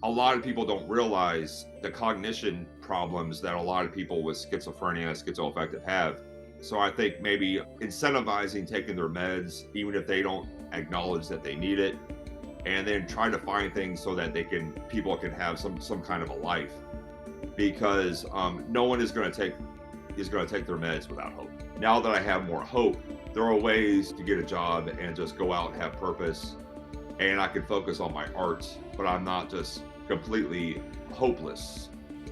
a lot of people don't realize the cognition problems that a lot of people with schizophrenia and schizoaffective have. So I think maybe incentivizing taking their meds, even if they don't acknowledge that they need it, and then try to find things so that people can have some kind of a life, because no one is going to take their meds without hope. Now that I have more hope, there are ways to get a job and just go out and have purpose, and I can focus on my art, but I'm not just completely hopeless.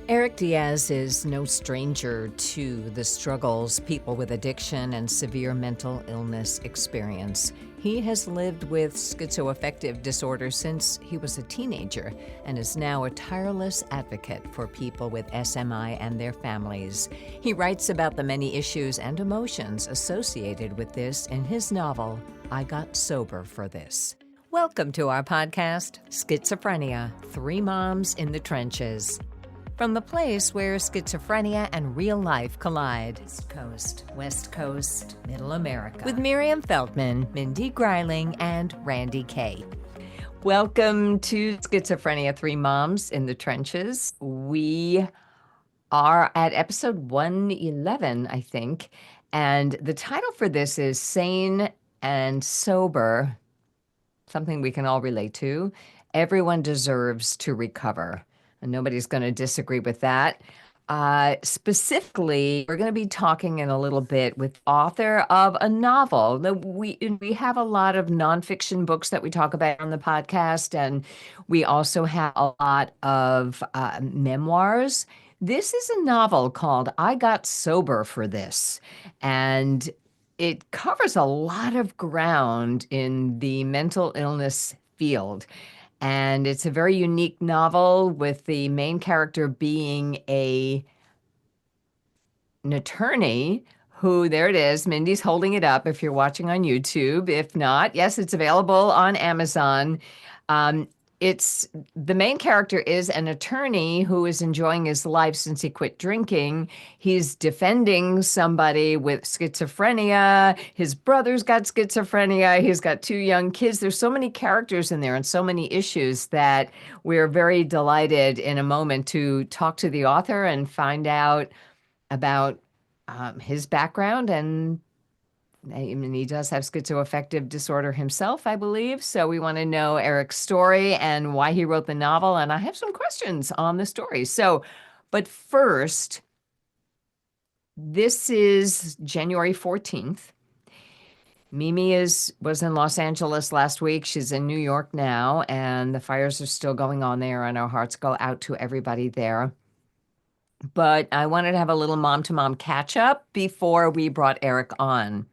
Eric Diaz is no stranger to the struggles people with addiction and severe mental illness experience. He has lived with schizoaffective disorder since he was a teenager and is now a tireless advocate for people with SMI and their families. He writes about the many issues and emotions associated with this in his novel, I Got Sober for This. Welcome to our podcast, Schizophrenia, Three Moms in the Trenches. From the place where schizophrenia and real life collide. East Coast, West Coast, Middle America. With Miriam Feldman, Mindy Greiling, and Randy Kay. Welcome to Schizophrenia, Three Moms in the Trenches. We are at episode 111, I think. And the title for this is Sane and Sober, something we can all relate to. Everyone deserves to recover. And nobody's going to disagree with that. Specifically, we're going to be talking in a little bit with author of a novel. We have a lot of nonfiction books that we talk about on the podcast, and we also have a lot of memoirs. This is a novel called I Got Sober for This, and it covers a lot of ground in the mental illness field. And it's a very unique novel with the main character being an attorney who, there it is, Mindy's holding it up if you're watching on YouTube. If not, yes, it's available on Amazon. The main character is an attorney who is enjoying his life since he quit drinking. He's defending somebody with schizophrenia. His brother's got schizophrenia. He's got two young kids. There's so many characters in there and so many issues that we're very delighted in a moment to talk to the author and find out about his background. And I mean, he does have schizoaffective disorder himself, I believe. So we want to know Eric's story and why he wrote the novel. And I have some questions on the story. But first, this is January 14th. Mimi was in Los Angeles last week. She's in New York now, and the fires are still going on there, and our hearts go out to everybody there. But I wanted to have a little mom-to-mom catch-up before we brought Eric on.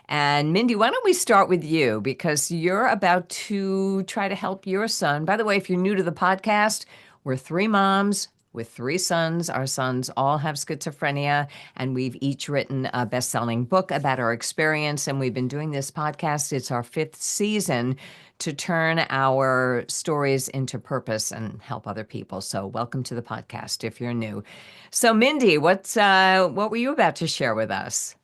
And Mindy, why don't we start with you, because you're about to try to help your son. By the way, if you're new to the podcast, we're three moms with three sons. Our sons all have schizophrenia, and we've each written a best-selling book about our experience. And we've been doing this podcast. It's our 5th season to turn our stories into purpose and help other people. So welcome to the podcast if you're new. So Mindy, what were you about to share with us?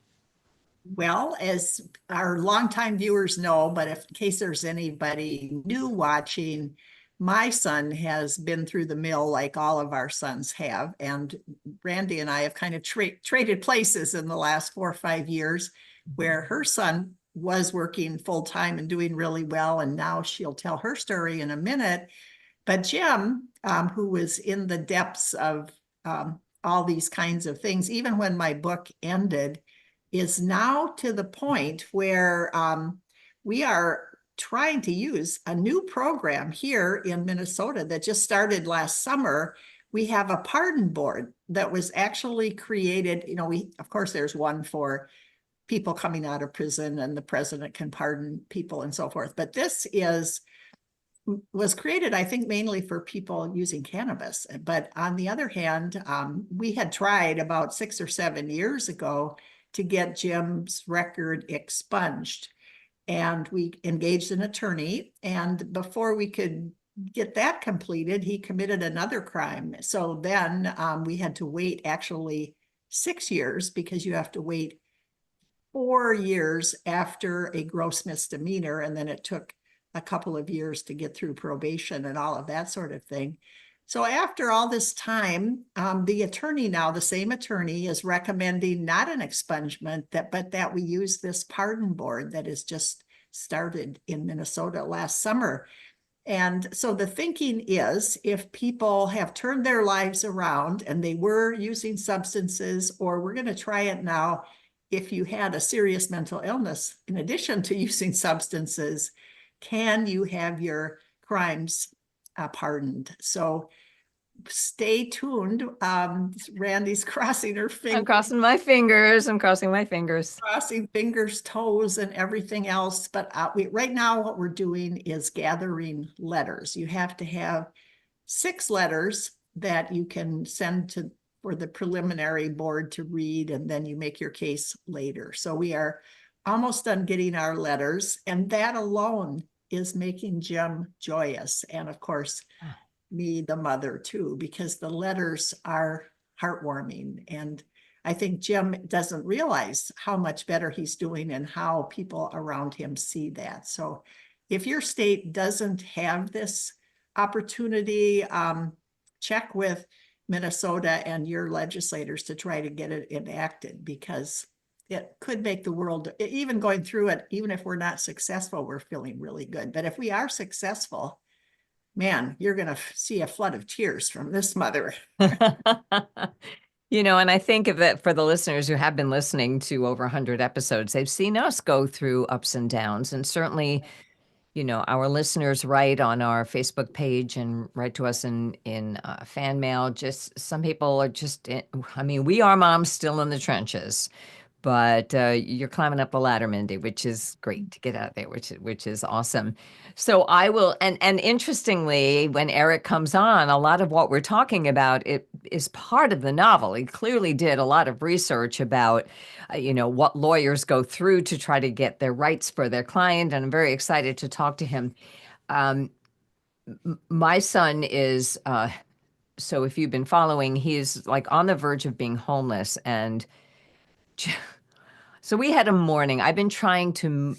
Well, as our longtime viewers know, but in case there's anybody new watching, my son has been through the mill like all of our sons have. And Randy and I have kind of traded places in the last 4 or 5 years, where her son was working full time and doing really well. And now she'll tell her story in a minute. But Jim, who was in the depths of all these kinds of things, even when my book ended, is now to the point where we are trying to use a new program here in Minnesota that just started last summer. We have a pardon board that was actually created. Of course, there's one for people coming out of prison, and the president can pardon people and so forth. But this was created, I think, mainly for people using cannabis. But on the other hand, we had tried about 6 or 7 years ago to get Jim's record expunged. And we engaged an attorney. And before we could get that completed, he committed another crime. So then we had to wait actually 6 years, because you have to wait 4 years after a gross misdemeanor. And then it took a couple of years to get through probation and all of that sort of thing. So after all this time, the attorney now, the same attorney, is recommending not an expungement, but that we use this pardon board that is just started in Minnesota last summer. And so the thinking is, if people have turned their lives around and they were using substances, or we're going to try it now, if you had a serious mental illness in addition to using substances, can you have your crimes pardoned? So stay tuned. Randy's crossing her fingers. I'm crossing my fingers. I'm crossing my fingers. Crossing fingers, toes, and everything else. But right now, what we're doing is gathering letters. You have to have 6 letters that you can send to for the preliminary board to read, and then you make your case later. So we are almost done getting our letters, and that alone is making Jim joyous. And of course, me, the mother, too, because the letters are heartwarming. And I think Jim doesn't realize how much better he's doing and how people around him see that. So if your state doesn't have this opportunity, check with Minnesota and your legislators to try to get it enacted, because it could make the world, even going through it, even if we're not successful, we're feeling really good. But if we are successful, man, you're going to see a flood of tears from this mother. And I think of it for the listeners who have been listening to over 100 episodes, they've seen us go through ups and downs. And certainly, our listeners write on our Facebook page and write to us in fan mail. Just some people are just, we are moms still in the trenches. But you're climbing up the ladder, Mindy, which is great to get out there, which is awesome. So I will, and interestingly, when Eric comes on, a lot of what we're talking about, it is part of the novel. He clearly did a lot of research about, what lawyers go through to try to get their rights for their client, and I'm very excited to talk to him. My son is, so if you've been following, he's like on the verge of being homeless, and so we had a morning. I've been trying to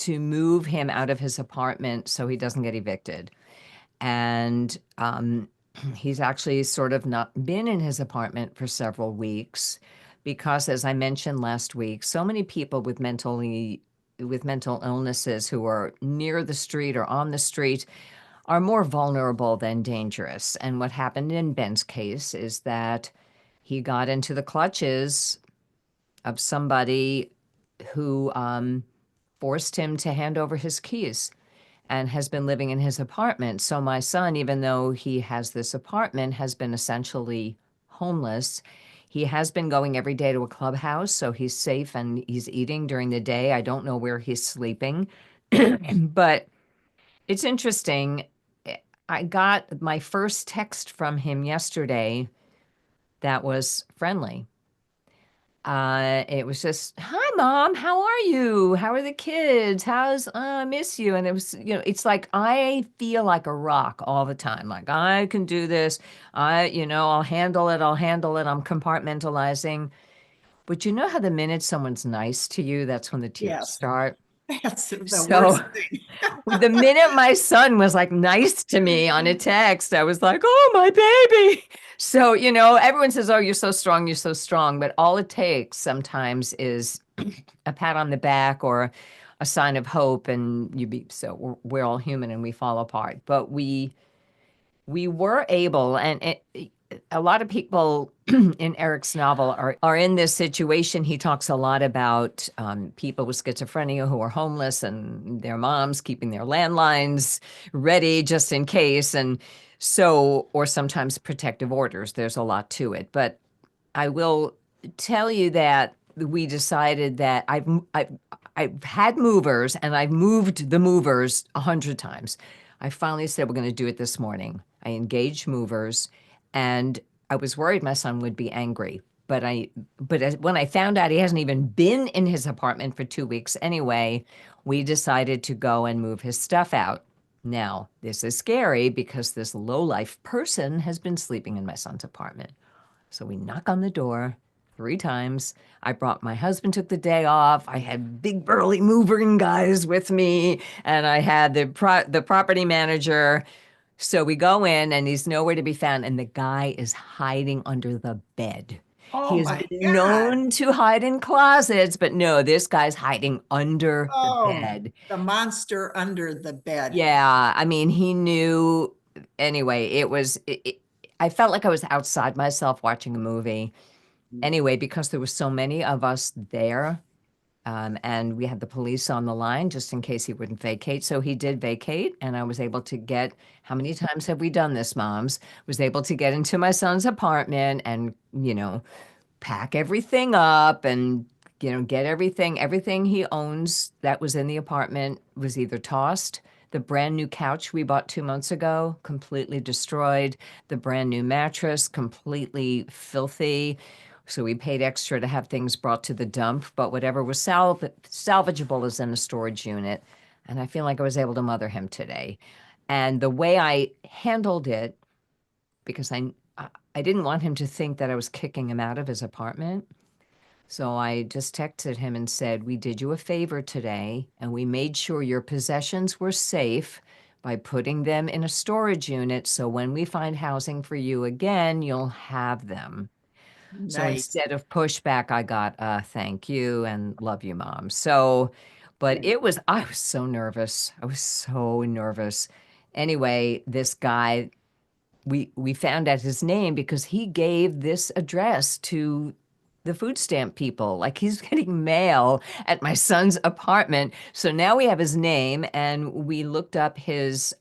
move him out of his apartment so he doesn't get evicted. And he's actually sort of not been in his apartment for several weeks because, as I mentioned last week, so many people with mental illnesses who are near the street or on the street are more vulnerable than dangerous. And what happened in Ben's case is that he got into the clutches of somebody who forced him to hand over his keys and has been living in his apartment. So my son, even though he has this apartment, has been essentially homeless. He has been going every day to a clubhouse, so he's safe and he's eating during the day. I don't know where he's sleeping, but it's interesting. I got my first text from him yesterday that was friendly. It was just, "Hi, Mom, how are you? How are the kids? I miss you." And it was, it's like, I feel like a rock all the time. Like, I can do this. I'll handle it. I'm compartmentalizing. But you know how the minute someone's nice to you, that's when the tears start. That's the So worst thing. the minute my son was like nice to me on a text, I was like, "Oh, my baby." So, everyone says, "Oh, you're so strong, you're so strong." But all it takes sometimes is a pat on the back or a sign of hope. And we're all human and we fall apart. But we were able, and a lot of people in Eric's novel are in this situation. He talks a lot about people with schizophrenia who are homeless and their moms keeping their landlines ready just in case. And so, or sometimes protective orders. There's a lot to it. But I will tell you that we decided that I've had movers and I've moved the movers 100 times. I finally said, we're going to do it this morning. I engaged movers, and I was worried my son would be angry. But when I found out he hasn't even been in his apartment for 2 weeks anyway, we decided to go and move his stuff out. Now, this is scary because this low-life person has been sleeping in my son's apartment. So we knock on the door. 3 times. I brought my husband, took the day off. I had big burly moving guys with me, and I had the property manager. So we go in and he's nowhere to be found, and the guy is hiding under the bed. He Oh has my been God. known to hide in closets, but no, this guy's hiding under the Oh, bed. the monster under the bed. Yeah, I mean, he knew. Anyway, I felt like I was outside myself watching a movie. Anyway, because there were so many of us there, and we had the police on the line just in case he wouldn't vacate. So he did vacate, and I was able to get, how many times have we done this, moms? Was able to get into my son's apartment and, pack everything up and, get everything he owns that was in the apartment was either tossed. The brand new couch we bought 2 months ago, completely destroyed. The brand new mattress, completely filthy. So we paid extra to have things brought to the dump, but whatever was salvageable is in the storage unit. And I feel like I was able to mother him today. And the way I handled it, because I didn't want him to think that I was kicking him out of his apartment. So I just texted him and said, we did you a favor today, and we made sure your possessions were safe by putting them in a storage unit. So when we find housing for you again, you'll have them. So Nice. instead of pushback, I got thank you and love you, mom. So, but I was so nervous. I was so nervous. Anyway, this guy, we found out his name because he gave this address to the food stamp people. Like he's getting mail at my son's apartment. So now we have his name, and we looked up his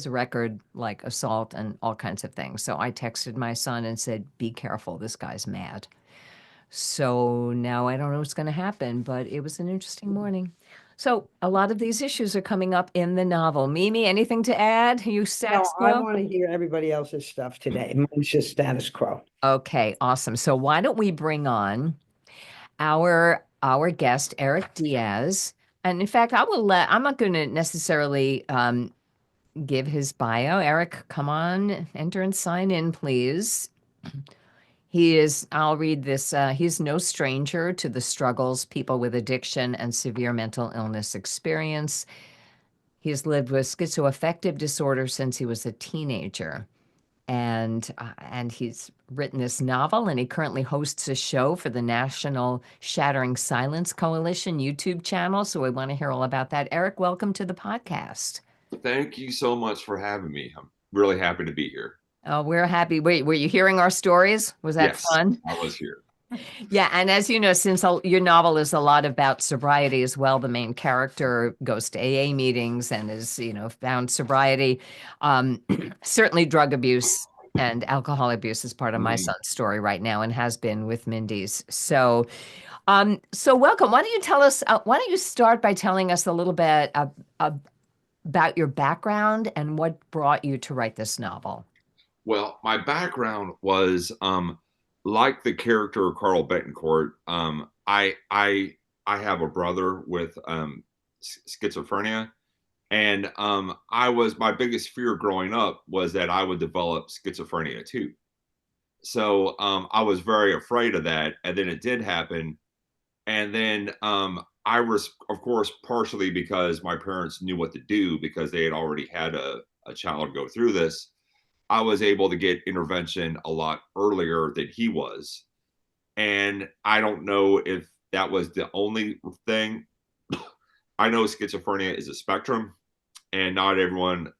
record, like assault and all kinds of things. So I texted my son and said, be careful, this guy's mad. So now I don't know what's going to happen, but it was an interesting morning. So a lot of these issues are coming up in the novel. Mimi, anything to add? You No, status I quo? want to hear everybody else's stuff today. Mine's just status quo. Okay, awesome. So why don't we bring on our guest, Eric Diaz. And in fact, I'm not going to necessarily give his bio. Eric, come on, enter and sign in, please. I'll read this. He's no stranger to the struggles people with addiction and severe mental illness experience. He's lived with schizoaffective disorder since he was a teenager. And he's written this novel, and he currently hosts a show for the National Shattering Silence Coalition YouTube channel. So we want to hear all about that. Eric, welcome to the podcast. Thank you so much for having me. I'm really happy to be here. Oh, we're happy. Wait, were you hearing our stories? Was that Yes, fun? I was here. Yeah, and as you know, since your novel is a lot about sobriety as well, the main character goes to AA meetings and is, found sobriety. Certainly drug abuse and alcohol abuse is part of my son's story right now and has been with Mindy's. So welcome. Why don't you tell us, why don't you start by telling us a little bit about your background and what brought you to write this novel? Well, my background was like the character Carl Betancourt. I have a brother with schizophrenia, and my biggest fear growing up was that I would develop schizophrenia too. So I was very afraid of that, and then it did happen. And then I was, of course, partially because my parents knew what to do because they had already had a child go through this. I was able to get intervention a lot earlier than he was. And I don't know if that was the only thing. I know schizophrenia is a spectrum, and not everyone,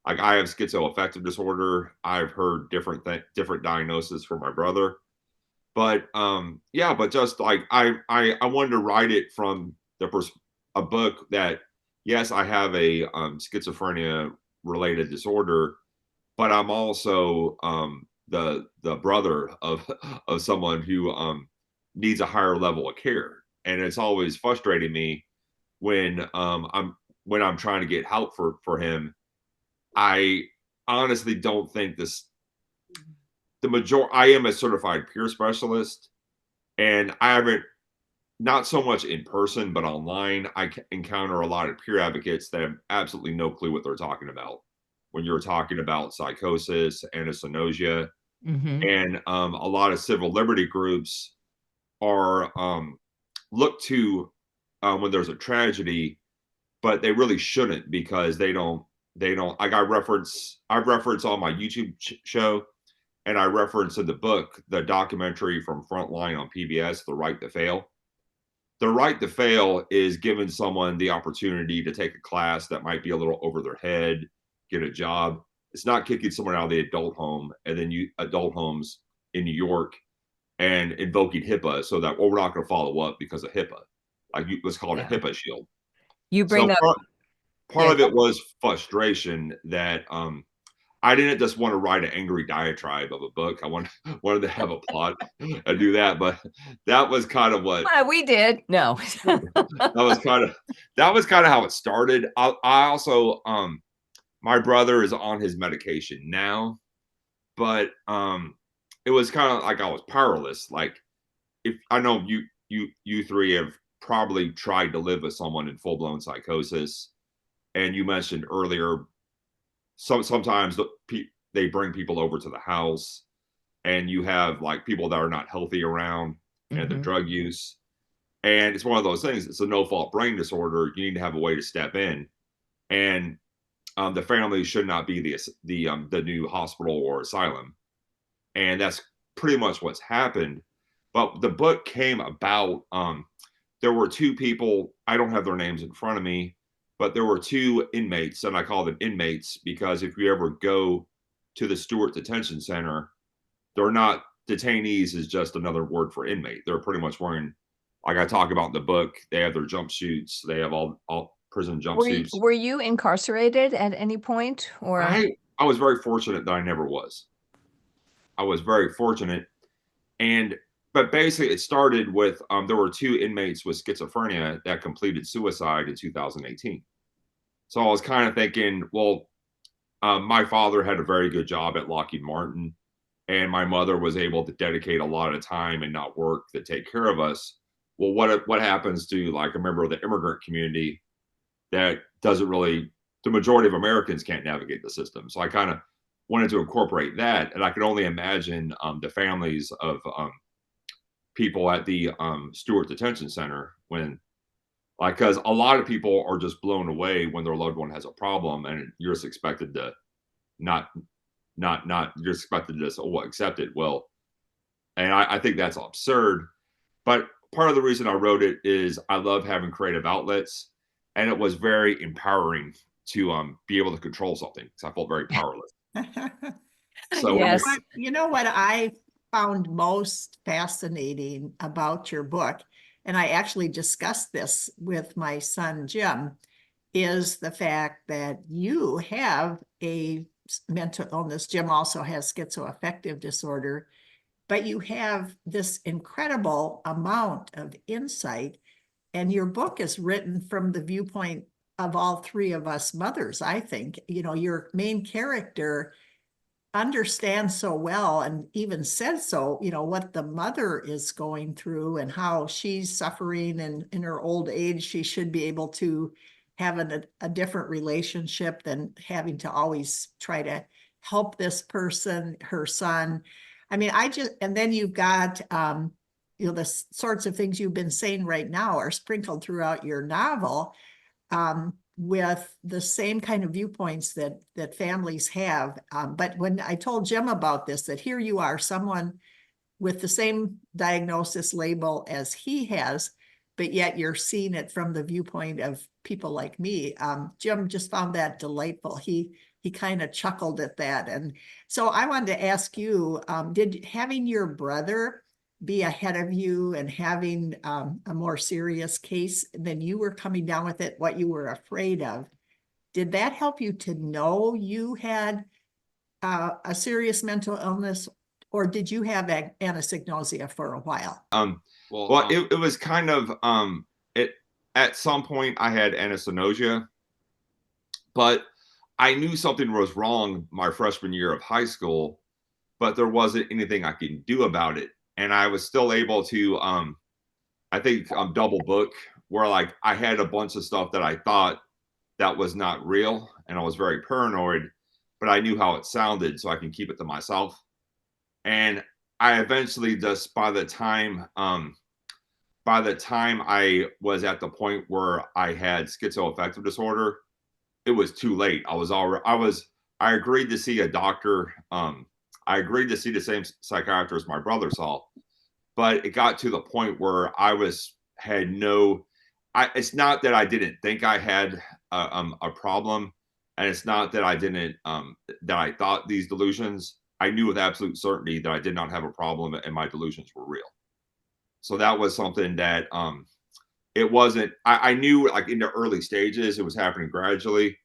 like I have schizoaffective disorder. I've heard different diagnoses from my brother. But yeah, but just like I wanted to write it from a book that, yes, I have a schizophrenia related disorder, but I'm also the brother of someone who needs a higher level of care, and it's always frustrating me when I'm trying to get help for him. I honestly don't think I am a certified peer specialist, and I haven't, not so much in person, but online, I encounter a lot of peer advocates that have absolutely no clue what they're talking about when you're talking about psychosis, anosognosia. Mm-hmm. And a lot of civil liberty groups are looked to when there's a tragedy, but they really shouldn't, because they don't like, I've referenced on my YouTube show, and I reference in the book the documentary from Frontline on PBS, The Right to Fail. The right to fail is giving someone the opportunity to take a class that might be a little over their head, get a job. It's not kicking someone out of the adult home and then adult homes in New York and invoking HIPAA, so that, well, we're not going to follow up because of HIPAA. Let's call it a Yeah. HIPAA shield. You So bring up, part yeah, of it was frustration that I didn't just want to write an angry diatribe of a book. I wanted to have a plot and do that, but that was kind of what we did. No. that was kind of how it started. I also my brother is on his medication now, but it was kind of like I was powerless. Like, if I know you three have probably tried to live with someone in full blown psychosis, and you mentioned earlier sometimes they bring people over to the house, and you have like people that are not healthy around, and the Mhm. drug use, and it's one of those things. It's a no fault brain disorder. You need to have a way to step in, and the family should not be the new hospital or asylum, and that's pretty much what's happened. But the book came about. There were two people. I don't have their names in front of me, but there were two inmates, and I call them inmates because if you ever go to the Stewart Detention Center, they're not detainees. Is just another word for inmate. They're pretty much wearing, like I talk about in the book, they have their jumpsuits. They have all prison jumpsuits. Were you incarcerated at any point, or? I was very fortunate that I never was. I was very fortunate, and but basically it started with there were two inmates with schizophrenia that completed suicide in 2018. So I was kind of thinking, well, my father had a very good job at Lockheed Martin, and my mother was able to dedicate a lot of time and not work to take care of us. Well, what happens to like a member of the immigrant community that doesn't really, the majority of Americans can't navigate the system. So I kind of wanted to incorporate that, and I could only imagine the families of people at the Stewart Detention Center when, like, because a lot of people are just blown away when their loved one has a problem, and you're just expected to not you're expected to just, oh, accept it. Well, and I think that's absurd. But part of the reason I wrote it is I love having creative outlets, and it was very empowering to be able to control something because I felt very powerless. So when Yes. You know what I found most fascinating about your book, and I actually discussed this with my son Jim, is the fact that you have a mental illness. Jim also has schizoaffective disorder, but you have this incredible amount of insight. And your book is written from the viewpoint of all three of us mothers, I think. You know, your main character understands so well and even says so, you know, what the mother is going through and how she's suffering, and in her old age she should be able to have a different relationship than having to always try to help this person, her son. I mean, and then you've got you know, the sorts of things you've been saying right now are sprinkled throughout your novel, with the same kind of viewpoints that families have. But when I told Jim about this, that here you are, someone with the same diagnosis label as he has, but yet you're seeing it from the viewpoint of people like me. Jim just found that delightful. He kind of chuckled at that. And so I wanted to ask you, did having your brother be ahead of you and having a more serious case than you were coming down with it, what you were afraid of, did that help you to know you had a serious mental illness, or did you have anosognosia for a while? Well, it was kind of it at some point I had anosognosia, but I knew something was wrong my freshman year of high school, but there wasn't anything I could do about it. And I was still able to I think double book, where like I had a bunch of stuff that I thought that was not real, and I was very paranoid, but I knew how it sounded, so I can keep it to myself. And I eventually just by the time I was at the point where I had schizoaffective disorder, it was too late. I agreed to see a doctor. I agreed to see the same psychiatrist my brother saw, but it got to the point where had no. It's not that I didn't think I had a problem, and it's not that I didn't that I thought these delusions. I knew with absolute certainty that I did not have a problem, and my delusions were real. So that was something that it wasn't. I knew like in the early stages it was happening gradually,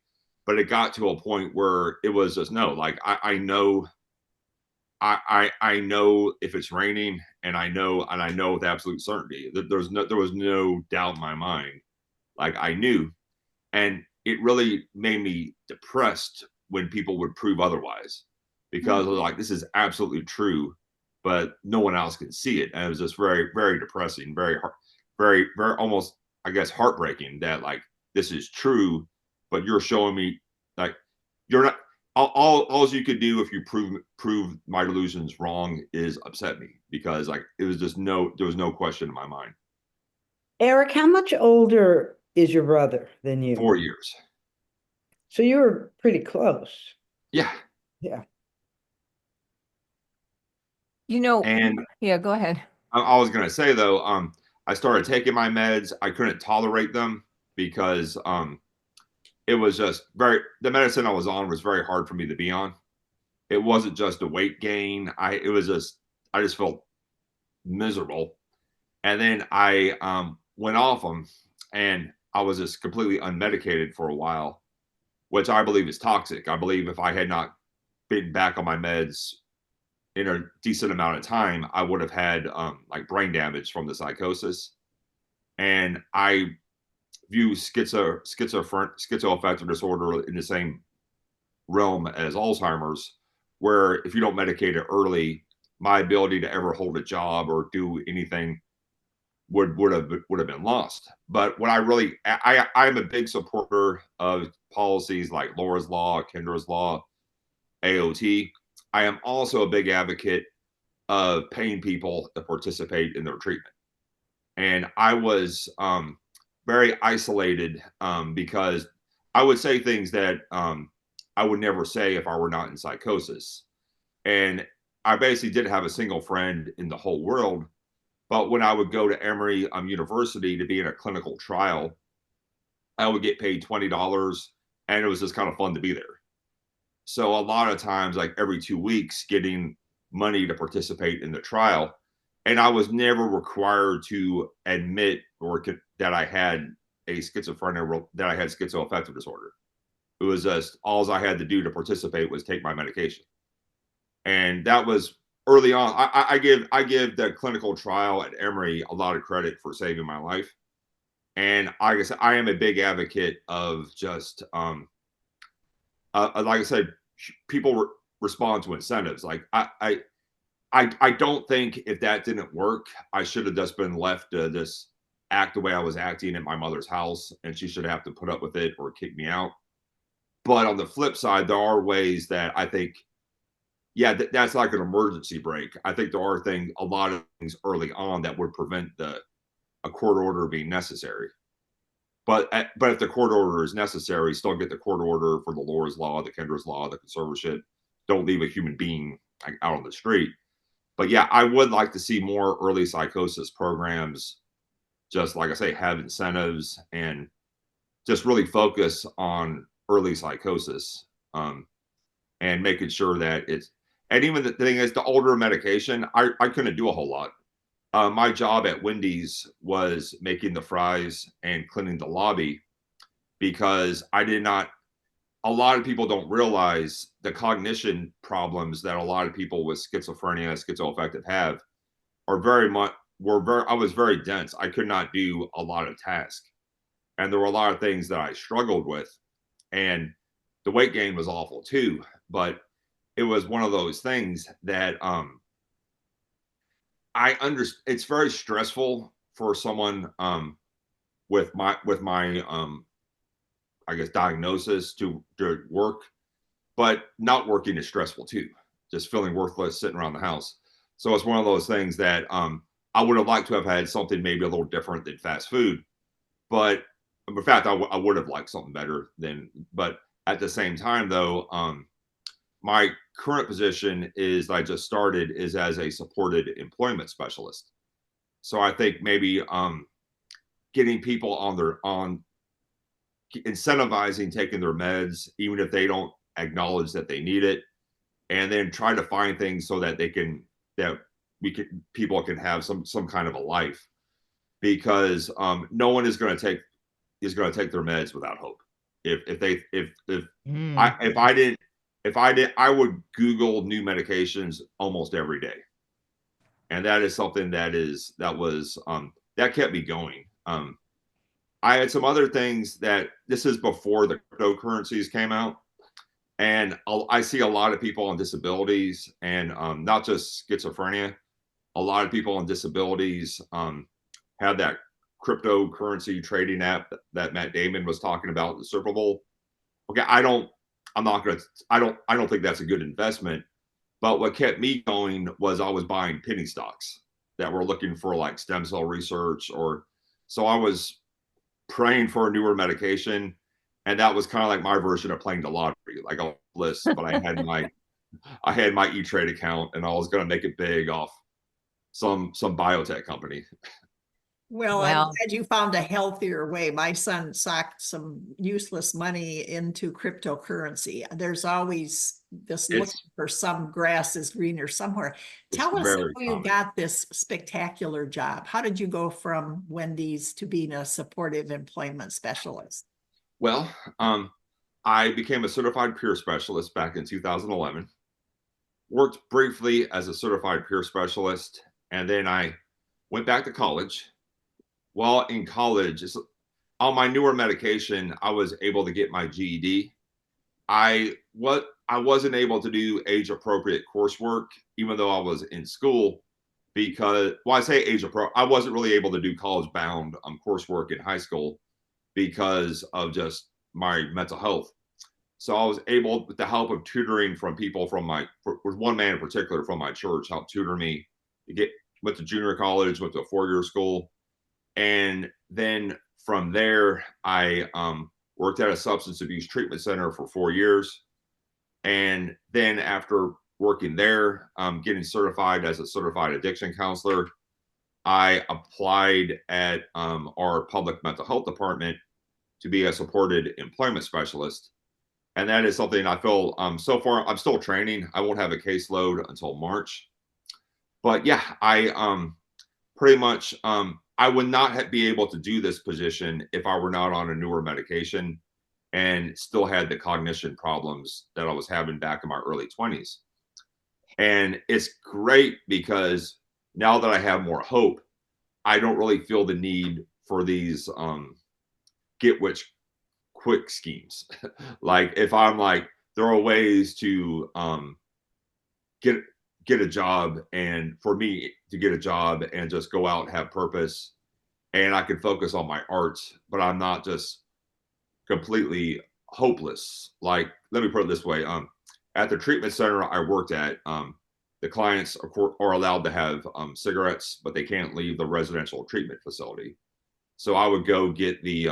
but it got to a point where it was just no. Like I know I know if it's raining, and I know with absolute certainty that there was no doubt in my mind. Like I knew, and it really made me depressed when people would prove otherwise, because I was like, this is absolutely true, but no one else can see it, and it was just very very depressing, very almost, I guess, heartbreaking that like this is true, but you're showing me like you're not. All you could do if you prove my delusions wrong is upset me, because like it was just there was no question in my mind. Eric, how much older is your brother than you? 4 years. So you were pretty close. Yeah. Yeah. And Yeah, go ahead. I was gonna say though, I started taking my meds. I couldn't tolerate them because it was just the medicine I was on was very hard for me to be on. It wasn't just a weight gain. I just felt miserable. And then I went off them, and I was just completely unmedicated for a while, which I believe is toxic. I believe if I had not been back on my meds in a decent amount of time, I would have had like brain damage from the psychosis. And I view schizoaffective disorder in the same realm as Alzheimer's, where if you don't medicate it early, my ability to ever hold a job or do anything would have been lost. But what I'm a big supporter of policies like Laura's Law, Kendra's Law, AOT. I am also a big advocate of paying people to participate in their treatment. And I was very isolated because I would say things that I would never say if I were not in psychosis. And I basically didn't have a single friend in the whole world. But when I would go to Emory University to be in a clinical trial, I would get paid $20, and it was just kind of fun to be there. So a lot of times, like every 2 weeks, getting money to participate in the trial. And I was never required to admit that I had a schizophrenia, that I had schizoaffective disorder. It was just all I had to do to participate was take my medication. And that was early on. I give the clinical trial at Emory a lot of credit for saving my life. And like I said, I am a big advocate of just like I said, people respond to incentives. Like I don't think if that didn't work, I should have just been left to just act the way I was acting at my mother's house, and she should have to put up with it or kick me out. But on the flip side, there are ways that I think, yeah, that's like an emergency brake. I think there are a lot of things early on that would prevent a court order being necessary. But if the court order is necessary, still get the court order for the Laura's Law, the Kendra's Law, the conservatorship. Don't leave a human being out on the street. But yeah, I would like to see more early psychosis programs, just like I say, have incentives and just really focus on early psychosis, and making sure that and even the thing is, the older medication, I couldn't do a whole lot. My job at Wendy's was making the fries and cleaning the lobby, because a lot of people don't realize the cognition problems that a lot of people with schizophrenia, schizoaffective have are I was very dense. I could not do a lot of tasks. And there were a lot of things that I struggled with. And the weight gain was awful too. But it was one of those things that it's very stressful for someone with my I guess diagnosis to work, but not working is stressful too. just feeling worthless sitting around the house. So it's one of those things that I would have liked to have had something maybe a little different than fast food. But in fact, I would have liked something better than, but at the same time, though, my current position is that I just started is as a supported employment specialist. So I think maybe getting people on incentivizing taking their meds, even if they don't acknowledge that they need it, and then try to find things so that people can have some kind of a life, because no one is going to take their meds without hope. If I did, I would Google new medications almost every day, and that is something that kept me going. I had some other things that this is before the cryptocurrencies came out, and I see a lot of people on disabilities, and not just schizophrenia. A lot of people on disabilities have that cryptocurrency trading app that Matt Damon was talking about at the Super Bowl. Okay, I don't think that's a good investment. But what kept me going was I was buying penny stocks that were looking for like stem cell research, so I was praying for a newer medication, and that was kind of like my version of playing the lottery. Like a list, but I had my E-Trade account, and I was going to make it big off some biotech company. Well, I'm glad you found a healthier way. My son socked some useless money into cryptocurrency. There's always this looking for some grass is greener somewhere. Tell us how you got this spectacular job. How did you go from Wendy's to being a supportive employment specialist? Well, I became a certified peer specialist back in 2011. Worked briefly as a certified peer specialist, and then I went back to college. While in college, on my newer medication, I was able to get my GED. I wasn't able to do age appropriate coursework, even though I was in school, because, well, I say age appropriate, I wasn't really able to do college bound coursework in high school because of just my mental health. So I was able, with the help of tutoring from people with one man in particular from my church, helped tutor me to went to junior college, went to a 4-year school. And then from there, I worked at a substance abuse treatment center for 4 years. And then after working there, getting certified as a certified addiction counselor, I applied at our public mental health department to be a supported employment specialist. And that is something I feel so far, I'm still training. I won't have a caseload until March. But yeah, I pretty much, I would not be able to do this position if I were not on a newer medication and still had the cognition problems that I was having back in my early 20s. And it's great because now that I have more hope, I don't really feel the need for these get rich quick schemes. Like if I'm like, there are ways to get a job, and for me to get a job and just go out and have purpose, and I can focus on my arts, but I'm not just completely hopeless. Like, let me put it this way. At the treatment center I worked at, the clients are allowed to have cigarettes, but they can't leave the residential treatment facility. So I would go get the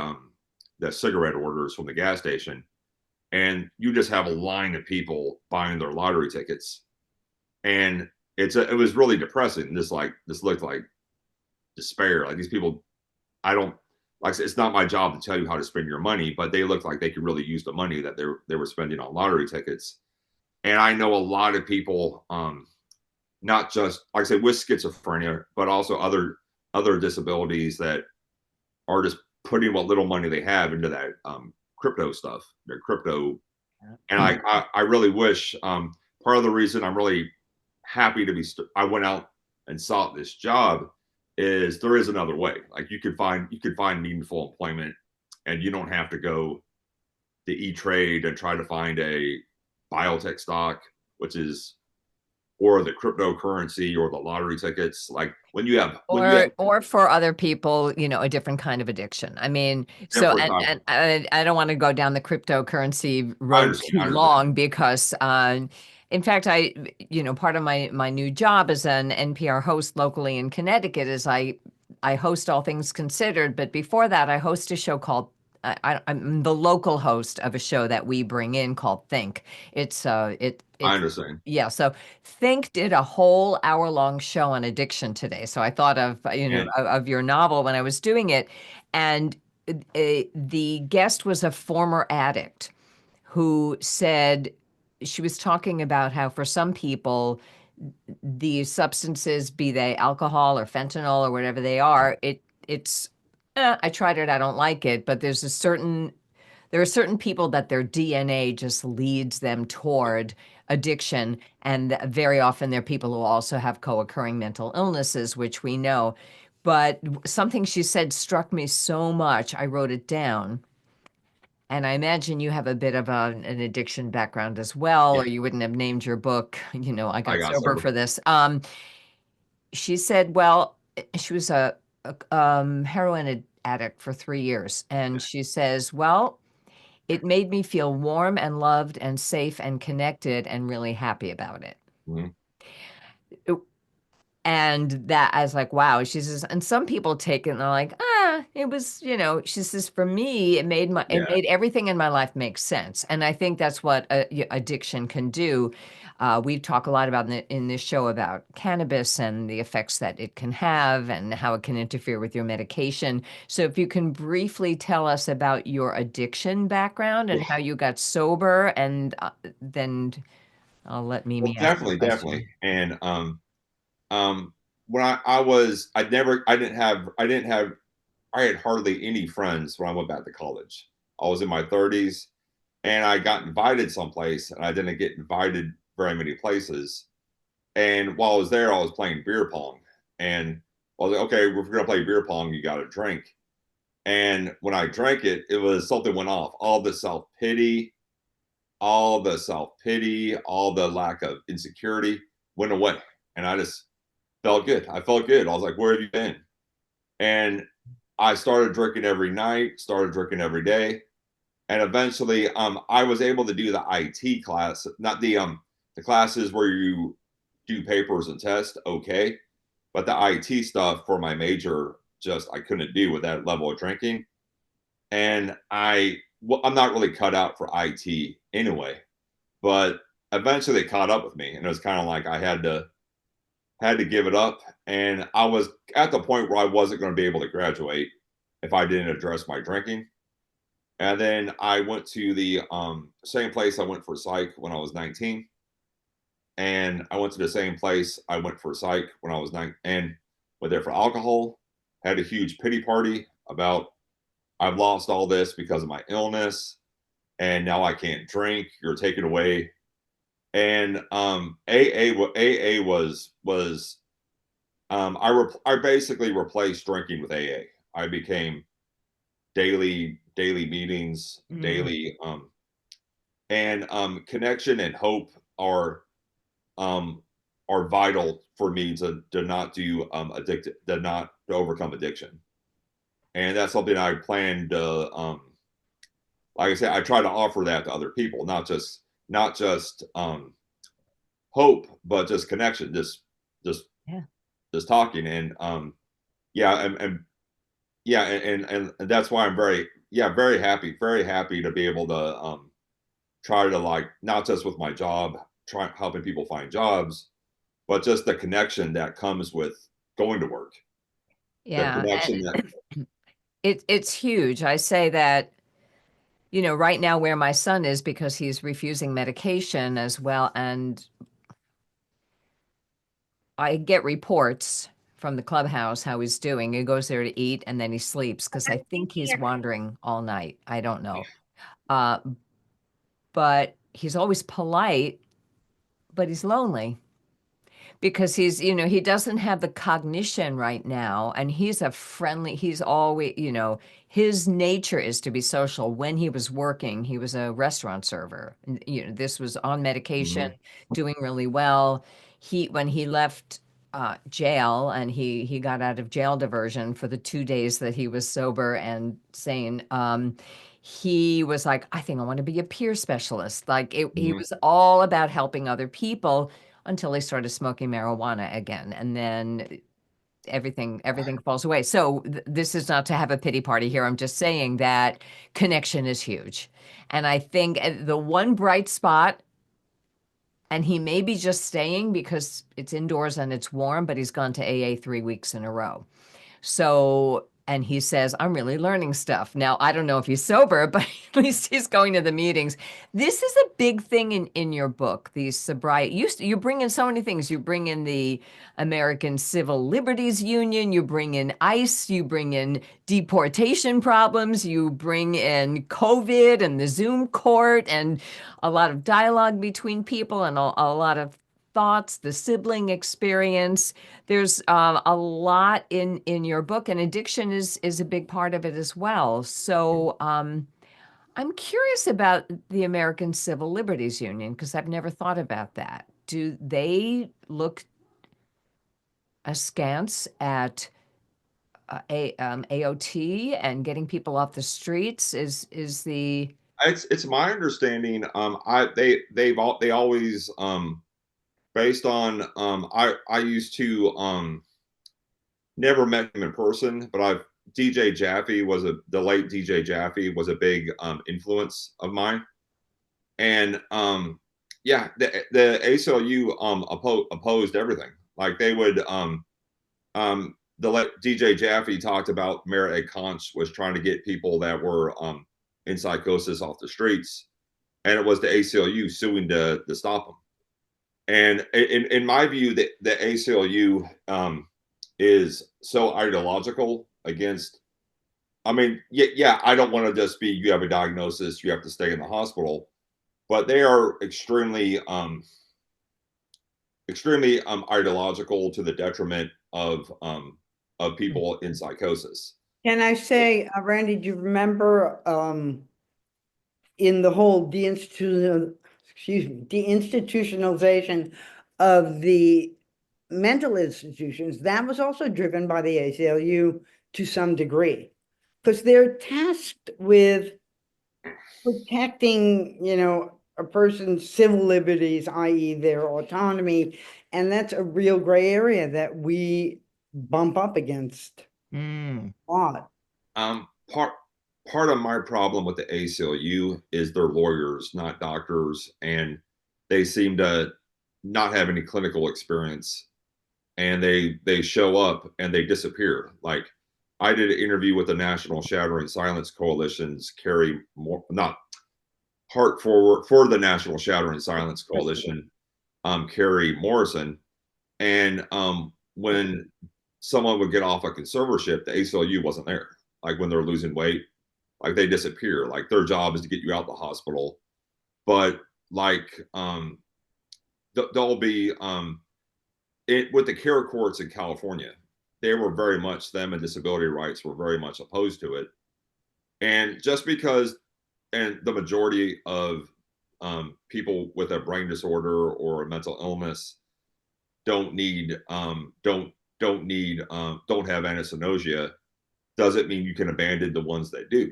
cigarette orders from the gas station, and you just have a line of people buying their lottery tickets. And it was really depressing. This looked like despair. Like these people, I don't, like I said, it's not my job to tell you how to spend your money, but they looked like they could really use the money that they were spending on lottery tickets. And I know a lot of people, not just, like I said, with schizophrenia, but also other disabilities that are just putting what little money they have into that crypto stuff, their crypto. And I really wish, part of the reason I'm really happy to I went out and sought this job is there is another way. Like you could find meaningful employment, and you don't have to go to E-Trade and try to find a biotech stock, or the cryptocurrency or the lottery tickets. Like or for other people, a different kind of addiction. I mean, so, and I don't want to go down the cryptocurrency road too long because, In fact, part of my new job as an NPR host locally in Connecticut is I host All Things Considered, but before that, I host a show called I'm the local host of a show that we bring in called Think. I It's understand. yeah. So Think did a whole hour-long show on addiction today. So I thought of And of your novel when I was doing it, and the guest was a former addict who said she was talking about how for some people these substances, be they alcohol or fentanyl or whatever they are, it's I tried it, I don't like it, but there are certain people that their DNA just leads them toward addiction, and very often they're people who also have co-occurring mental illnesses, which we know. But something she said struck me so much, I wrote it down. And I imagine you have a bit of an addiction background as well, yeah, or you wouldn't have named your book, I I got got sober sober. for this. She said, well, she was a heroin addict for 3 years. And she says, well, it made me feel warm and loved and safe and connected and really happy about it. Mhm. And that I was like, wow. She says, and some people take it and they're like, it was, she says, for me, it Yeah. made everything in my life make sense. And I think that's what addiction can do. We talk a lot about in this show about cannabis and the effects that it can have and how it can interfere with your medication. So if you can briefly tell us about your addiction background and Yeah. how you got sober, and then I'll let Well, Mimi ask the definitely, definitely. question. And when I had hardly any friends when I went back to college. I was in my 30s, and I got invited someplace, and I didn't get invited very many places. And while I was there, I was playing beer pong, and I was like, okay, if we're gonna play beer pong, you got to drink. And when I drank it, it was something went off. All the lack of insecurity went away, and I just felt good. I felt good. I was like, where have you been? And I started drinking every night, started drinking every day. And eventually I was able to do the IT class, not the classes where you do papers and tests, okay. But the IT stuff for my major, just I couldn't do with that level of drinking. And I'm not really cut out for IT anyway. But eventually it caught up with me, and it was kind of like I had to give it up. And I was at the point where I wasn't going to be able to graduate if I didn't address my drinking. And then I went to the same place I went for psych when I was 19. And I went to the same place I went for psych when I was 9 and went there for alcohol. Had a huge pity party about I've lost all this because of my illness, and now I can't drink. You're taken away. And AA was I basically replaced drinking with AA. I became daily meetings, Mm. daily and connection and hope um are vital for me to not do addicted to overcome addiction. And that's something I plan to like I said, I try to offer that to other people, not just hope, but just connection, just Yeah. just talking. And yeah, and yeah, and that's why I'm very happy to be able to try to, like, not just with my job, try helping people find jobs, but just the connection that comes with going to work. The Yeah. connection that It's huge. I say that, right now where my son is because he's refusing medication as well. And I get reports from the clubhouse how he's doing. He goes there to eat and then he sleeps because I think he's wandering all night. I don't know. Uh, but he's always polite, but he's lonely. Because he doesn't have the cognition right now, and he's always, his nature is to be social. When he was working, he was a restaurant server. And, this was on medication, Mhm. doing really well. When he left jail and he got out of jail diversion for the 2 days that he was sober and sane, he was like, I think I want to be a peer specialist. Like he Mhm. was all about helping other people until he started smoking marijuana again. And then everything falls away. So this is not to have a pity party here. I'm just saying that connection is huge. And I think the one bright spot, and he may be just staying because it's indoors and it's warm, but he's gone to AA 3 weeks in a row. So, and he says, I'm really learning stuff. Now, I don't know if he's sober, but at least he's going to the meetings. This is a big thing in your book, these sobriety. You bring in so many things. You bring in the American Civil Liberties Union, you bring in ICE, you bring in deportation problems, you bring in COVID and the Zoom court and a lot of dialogue between people and a lot of thoughts, the sibling experience. There's a lot in your book, and addiction is a big part of it as well. So I'm curious about the American Civil Liberties Union because I've never thought about that. Do they look askance at AOT and getting people off the streets? Is the It's my understanding. They always based on I used to never met him in person, but I've DJ Jaffe was the late DJ Jaffe was a big influence of mine, and yeah, the ACLU opposed everything. Like they would DJ Jaffe talked about Mayor Ed Conch was trying to get people that were in psychosis off the streets, and it was the ACLU suing to stop them. And in my view, the ACLU is so ideological against. I mean, yeah, I don't want to just be you have a diagnosis, you have to stay in the hospital, but they are extremely ideological to the detriment of people in psychosis. Can I say, Randy, do you remember in the whole deinstitutionalization of the mental institutions, that was also driven by the ACLU to some degree, because they're tasked with protecting, a person's civil liberties, i.e. their autonomy, and that's a real gray area that we bump up against a lot. Part of my problem with the ACLU is they're lawyers, not doctors, and they seem to not have any clinical experience, and they show up and they disappear. Like I did an interview with the National Shattering Silence Coalition's Carrie Moore, not Heart for the National Shattering Silence Coalition, Carrie Morrison, and when someone would get off a conservatorship, the ACLU wasn't there. Like when they're losing weight, like they disappear. Like their job is to get you out of the hospital, but like they'll be with the care courts in California, they were very much them and disability rights were very much opposed to it. And just because, and the majority of people with a brain disorder or a mental illness don't have anosognosia, doesn't mean you can abandon the ones that do.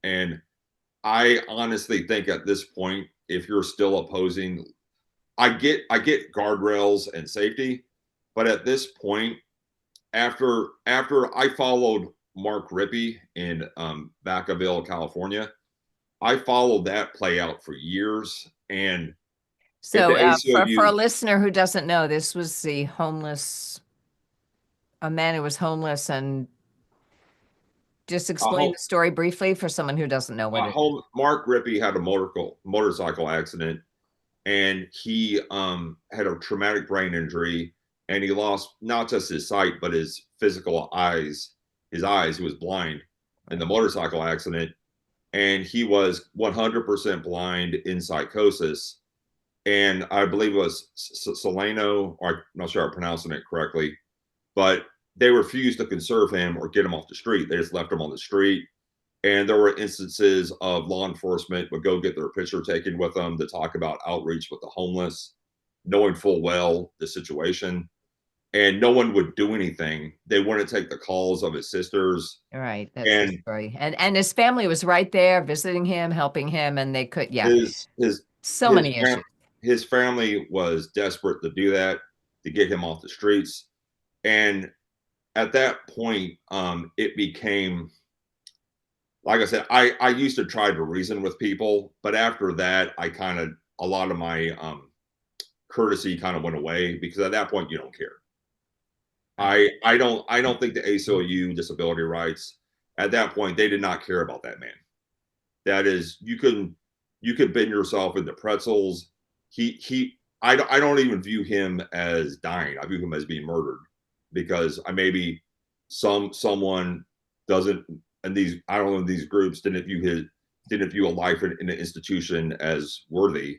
And I honestly think at this point, if you're still opposing, I get guardrails and safety, but at this point, after I followed Mark Rippey in Vacaville, California, I followed that play out for years. And so ACLU, for a listener who doesn't know, this was a man who was homeless, and just explain the story briefly for someone who doesn't know what it is. Mark Rippey had a motorcycle accident, and he had a traumatic brain injury, and he lost not just his sight but his physical eyes. His eyes, he was blind in the motorcycle accident, and he was 100% blind in psychosis. And I believe it was Solano, or I'm not sure I'm pronouncing it correctly, but they refused to conserve him or get him off the street. They just left him on the street. And there were instances of law enforcement would go get their picture taken with them to talk about outreach with the homeless, knowing full well the situation. and no one would do anything. They wouldn't take the calls of his sisters. Right. That's the And story. And his family was right there visiting him, helping him, and they could, yeah. his his So his many fam- issues. his family was desperate to do that, to get him off the streets. And at that point, it became, like I said, I used to try to reason with people, but after that, a lot of my courtesy kind of went away, because at that point you don't care. I don't think the ACLU disability rights, at that point, they did not care about that man. That is, you could bend yourself into pretzels. I don't even view him as dying. I view him as being murdered, because I maybe someone doesn't, and these, I don't know, these groups didn't view a life in an institution as worthy.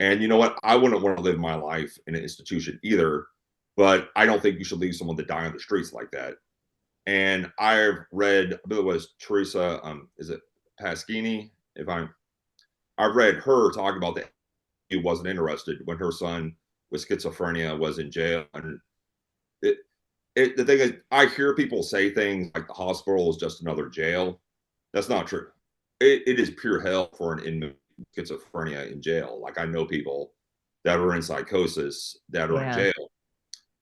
And you know what? I wouldn't want to live my life in an institution either, but I don't think you should leave someone to die on the streets like that. And I've read, I believe it was Teresa, is it Pasquini? I've read her talk about that. He wasn't interested when her son with schizophrenia was in jail. And the thing is, I hear people say things like the hospital is just another jail. That's not true. It is pure hell for an inmate with schizophrenia in jail. Like, I know people that are in psychosis that are in Yeah. jail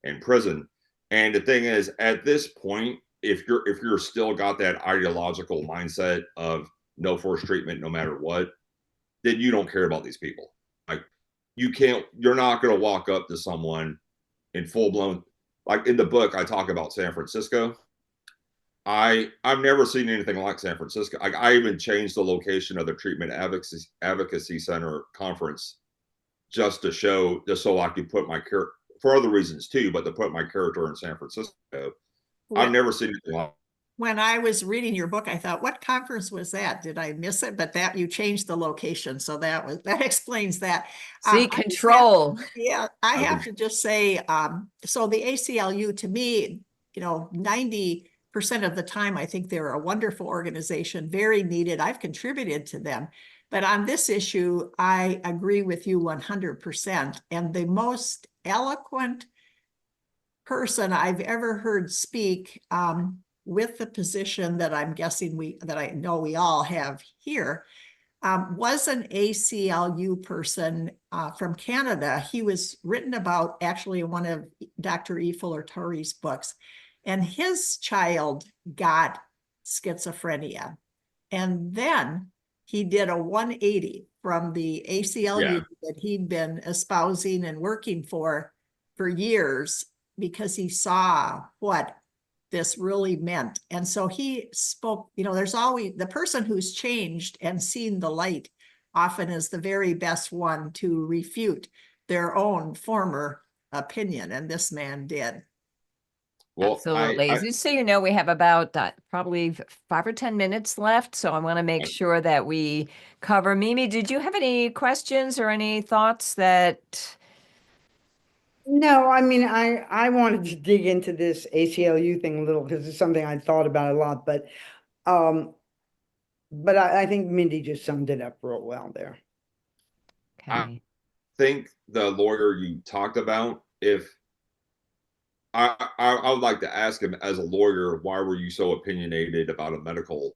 and prison. And the thing is, at this point, if you're still got that ideological mindset of no forced treatment no matter what, then you don't care about these people. Like, you're not going to walk up to someone in full blown, like in the book I talk about San Francisco. I've never seen anything like San Francisco. I even changed the location of the treatment advocacy center conference just so I could put my character, for other reasons too, but to put my character in San Francisco. I've never seen anything like. When I was reading your book, I thought, what conference was that? Did I miss it? But that you changed the location, so that explains that. See, control. I have to just say, so the ACLU, to me, 90% of the time, I think they're a wonderful organization, very needed. I've contributed to them. But on this issue, I agree with you 100%. And the most eloquent person I've ever heard speak, with the position that I'm guessing that I know we all have here, was an ACLU person from Canada. He was written about actually in one of Dr. E. Fuller Torrey's books, and his child got schizophrenia. And then he did a 180 from the ACLU that he'd been espousing and working for years, because he saw what this really meant. And so he spoke, there's always the person who's changed and seen the light often is the very best one to refute their own former opinion. And this man did. Well, absolutely. So we have about probably 5 or 10 minutes left. So I want to make sure that we cover. Mimi, did you have any questions or any thoughts that... No, I mean, I wanted to dig into this ACLU thing a little, because it's something I thought about a lot, but I think Mindy just summed it up real well there. Okay. I think the lawyer you talked about, if I would like to ask him, as a lawyer, why were you so opinionated about a medical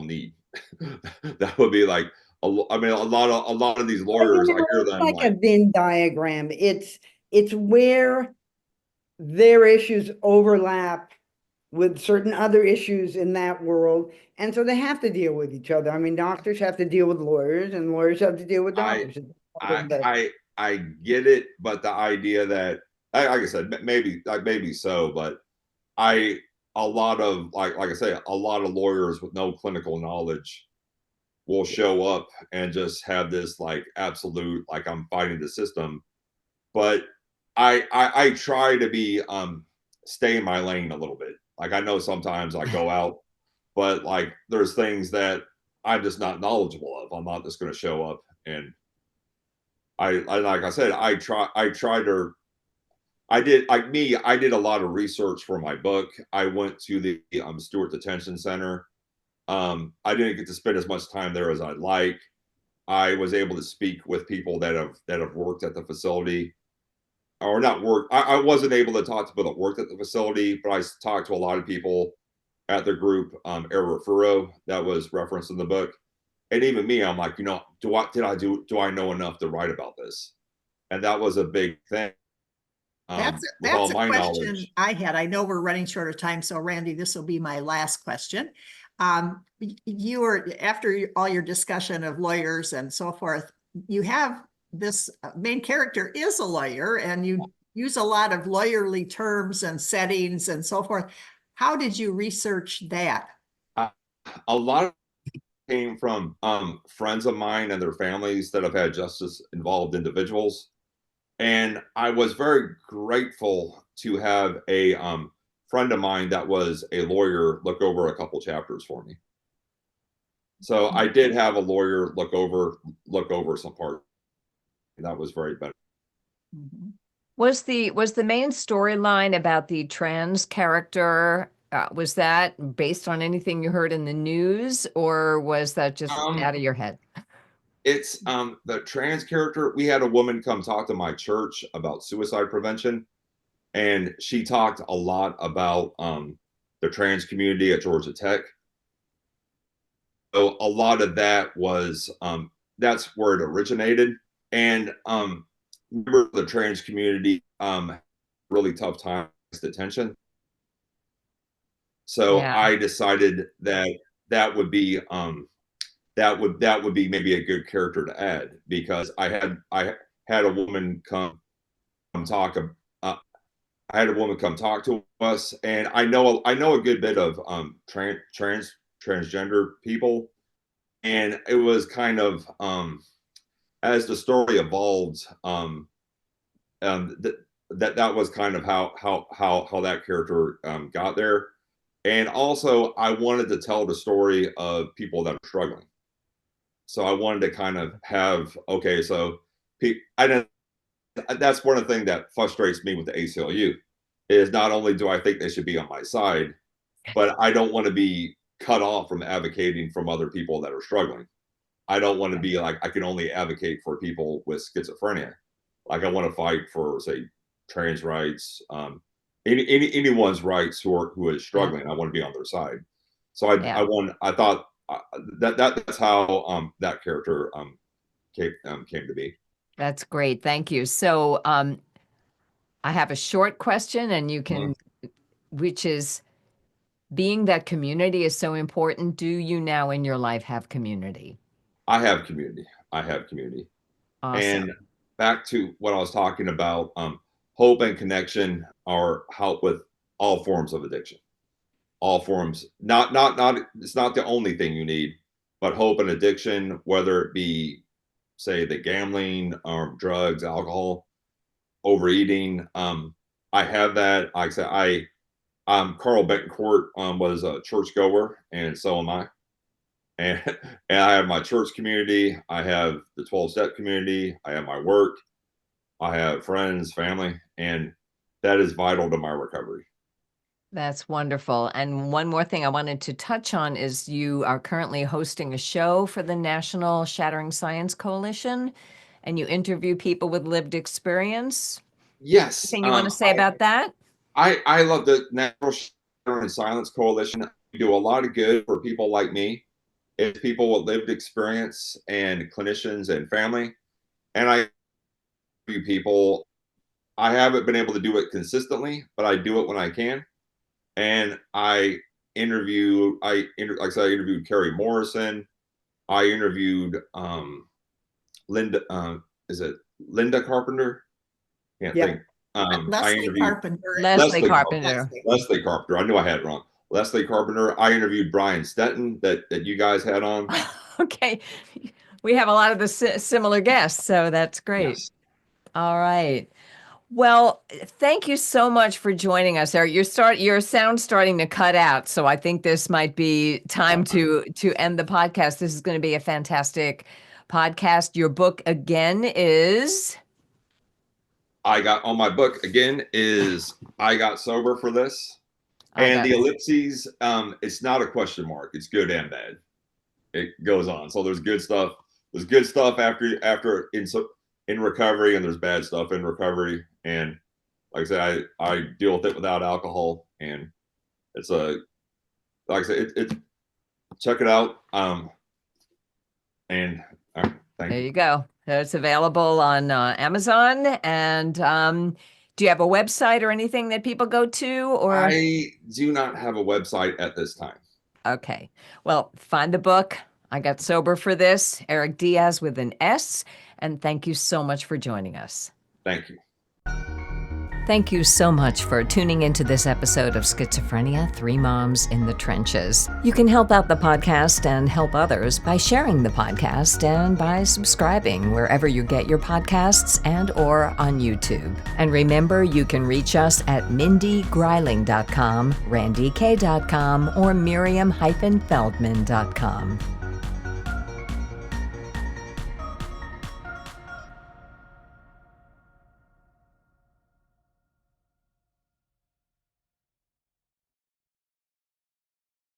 need? That would be like, a lot of these lawyers, I hear them like a Venn diagram. It's where their issues overlap with certain other issues in that world. And so they have to deal with each other. I mean, doctors have to deal with lawyers, and lawyers have to deal with doctors. I get it, but the idea that, like I said, maybe so, but a lot of, like I say, a lot of lawyers with no clinical knowledge will show up and just have this like absolute, like, I'm fighting the system. But I try to be stay in my lane a little bit. Like, I know sometimes I go out, but like there's things that I'm just not knowledgeable of. I'm not just going to show up, and I like I said, I did a lot of research for my book. I went to the Stewart Detention Center. I didn't get to spend as much time there as I'd like. I was able to speak with people that have worked at the facility. or not work. I wasn't able to talk to people that worked at the facility, but I talked to a lot of people at the group, Era Furrow, that was referenced in the book. And even me, I'm like, do I know enough to write about this? And that was a big thing. With all That's a my question knowledge. I had. I know we're running short of time, so Randy, this will be my last question. You were, after all your discussion of lawyers and so forth, you have this main character is a lawyer, and you use a lot of lawyerly terms and settings and so forth. How did you research that? A lot of came from friends of mine and their families that have had justice involved individuals. And I was very grateful to have a friend of mine that was a lawyer look over a couple chapters for me. So I did have a lawyer look over some parts. That was very beneficial. Mhm. Was the main storyline about the trans character, was that based on anything you heard in the news, or was that just out of your head? It's the trans character. We had a woman come talk to my church about suicide prevention, and she talked a lot about the trans community at Georgia Tech. So a lot of that was that's where it originated. And remember, the trans community really tough time with detention. So Yeah. I decided that that would be that would be maybe a good character to add, because I had a woman come talk. I had a woman come talk to us, and I know a good bit of transgender people, and it was kind of as the story evolved, that was kind of how that character got there. And also, I wanted to tell the story of people that are struggling. So I wanted to kind of have, okay, so I didn't. That's one of the things that frustrates me with the ACLU is not only do I think they should be on my side, but I don't want to be cut off from advocating from other people that are struggling. I don't want to be like I can only advocate for people with schizophrenia. Like I want to fight for, say, trans rights, anyone's rights who is struggling. I want to be on their side. So Yeah. I thought that's how that character came to be. That's great. Thank you. So, I have a short question, and you can, which is, being that community is so important, do you now in your life have community? I have community. I have community. Awesome. And back to what I was talking about, hope and connection are help with all forms of addiction. All forms, not it's not the only thing you need, but hope and addiction, whether it be, say, the gambling or drugs, alcohol, overeating. I have that. Like I said, Carl Betancourt was a churchgoer, and so am I. And and I have my church community. I have the 12-step community. I have my work. I have friends, family, and that is vital to my recovery. That's wonderful. And one more thing I wanted to touch on is you are currently hosting a show for the National Shattering Science Coalition, and you interview people with lived experience. Yes, Anything you want to say about that? I love the National Shattering Silence Coalition. We do a lot of good for people like me. It's people with lived experience and clinicians and family. And I interview people. I haven't been able to do it consistently, but I do it when I can. And I like I said, I interviewed Carrie Morrison. I interviewed Linda. Is it Linda Carpenter? Can't Yeah. think. I Leslie interviewed Carpenter. Leslie Carpenter. Leslie Carpenter. I knew I had it wrong. Leslie Carpenter. I interviewed Brian Stetton that you guys had on. Okay. We have a lot of the similar guests, so that's great. Yes. All right. Well, thank you so much for joining us, Eric. Your sound's starting to cut out, so I think this might be time to end the podcast. This is going to be a fantastic podcast. Your book again is I got on my book again is I got sober for this. And the ellipses, it's not a question mark. It's good and bad. It goes on. So there's good stuff. There's good stuff after in recovery, and there's bad stuff in recovery. And like I said, I deal with it without alcohol, and it's like I said, check it out. And thank There you. you go. It's available on Amazon. And do you have a website or anything that people go to? Or I do not have a website at this time. okay, well, find the book. I Got Sober for This. Eric Diaz with an S. And thank you so much for joining us. Thank you. Thank you so much for tuning into this episode of Schizophrenia, 3 Moms in the Trenches. You can help out the podcast and help others by sharing the podcast and by subscribing wherever you get your podcasts and or on YouTube. And remember, you can reach us at mindygreiling.com, randyk.com, or miriam-feldman.com.